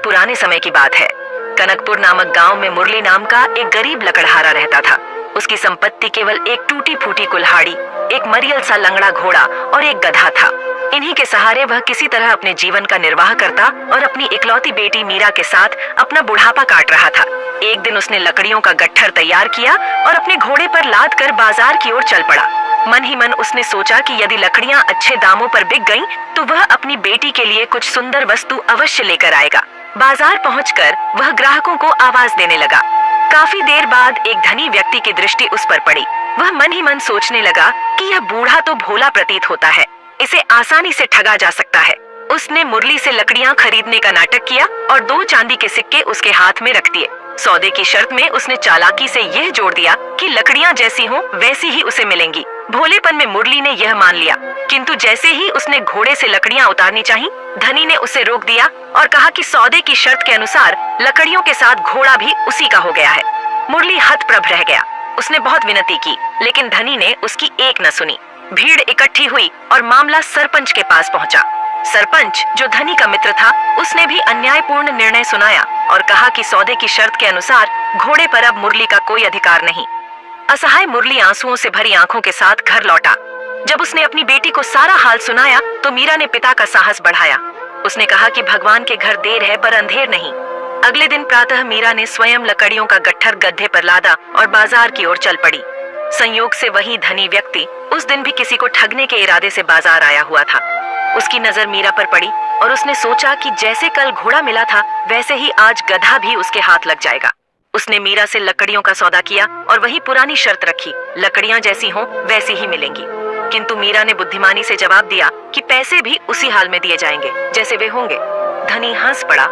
पुराने समय की बात है। कनकपुर नामक गांव में मुरली नाम का एक गरीब लकड़हारा रहता था। उसकी संपत्ति केवल एक टूटी फूटी कुल्हाड़ी, एक मरियल सा लंगड़ा घोड़ा और एक गधा था। इन्हीं के सहारे वह किसी तरह अपने जीवन का निर्वाह करता और अपनी इकलौती बेटी मीरा के साथ अपना बुढ़ापा काट रहा था। एक दिन उसने लकड़ियों का गट्ठर तैयार किया और अपने घोड़े पर लाद कर बाजार की ओर चल पड़ा। मन ही मन उसने सोचा कि यदि लकड़ियां अच्छे दामों पर बिक गईं, तो वह अपनी बेटी के लिए कुछ सुंदर वस्तु अवश्य लेकर आएगा। बाजार पहुंचकर वह ग्राहकों को आवाज देने लगा। काफी देर बाद एक धनी व्यक्ति की दृष्टि उस पर पड़ी। वह मन ही मन सोचने लगा कि यह बूढ़ा तो भोला प्रतीत होता है, इसे आसानी से ठगा जा सकता है। उसने मुरली से लकड़ियां खरीदने का नाटक किया और 2 चांदी के सिक्के उसके हाथ में रख दिए। सौदे की शर्त में उसने चालाकी से यह जोड़ दिया कि लकड़ियां जैसी हों वैसी ही उसे मिलेंगी। भोलेपन में मुरली ने यह मान लिया, किंतु जैसे ही उसने घोड़े से लकड़ियां उतारनी चाही, धनी ने उसे रोक दिया और कहा कि सौदे की शर्त के अनुसार लकड़ियों के साथ घोड़ा भी उसी का हो गया है। मुरली हतप्रभ रह गया। उसने बहुत विनती की, लेकिन धनी ने उसकी एक न सुनी। भीड़ इकट्ठी हुई और मामला सरपंच के पास पहुंचा। सरपंच, जो धनी का मित्र था, उसने भी अन्यायपूर्ण निर्णय सुनाया और कहा कि सौदे की शर्त के अनुसार घोड़े पर अब मुरली का कोई अधिकार नहीं। असहाय मुरली आंसुओं से भरी आंखों के साथ घर लौटा। जब उसने अपनी बेटी को सारा हाल सुनाया तो मीरा ने पिता का साहस बढ़ाया। उसने कहा कि भगवान के घर देर है पर अंधेर नहीं। अगले दिन प्रातः मीरा ने स्वयं लकड़ियों का गट्ठर गड्ढे पर लादा और बाजार की ओर चल पड़ी। संयोग से वही धनी व्यक्ति उस दिन भी किसी को ठगने के इरादे से बाजार आया हुआ था। उसकी नजर मीरा पर पड़ी और उसने सोचा कि जैसे कल घोड़ा मिला था, वैसे ही आज गधा भी उसके हाथ लग जाएगा। उसने मीरा से लकड़ियों का सौदा किया और वही पुरानी शर्त रखी, लकड़ियां जैसी हों वैसी ही मिलेंगी। किंतु मीरा ने बुद्धिमानी से जवाब दिया कि पैसे भी उसी हाल में दिए जाएंगे जैसे वे होंगे। धनी हंस पड़ा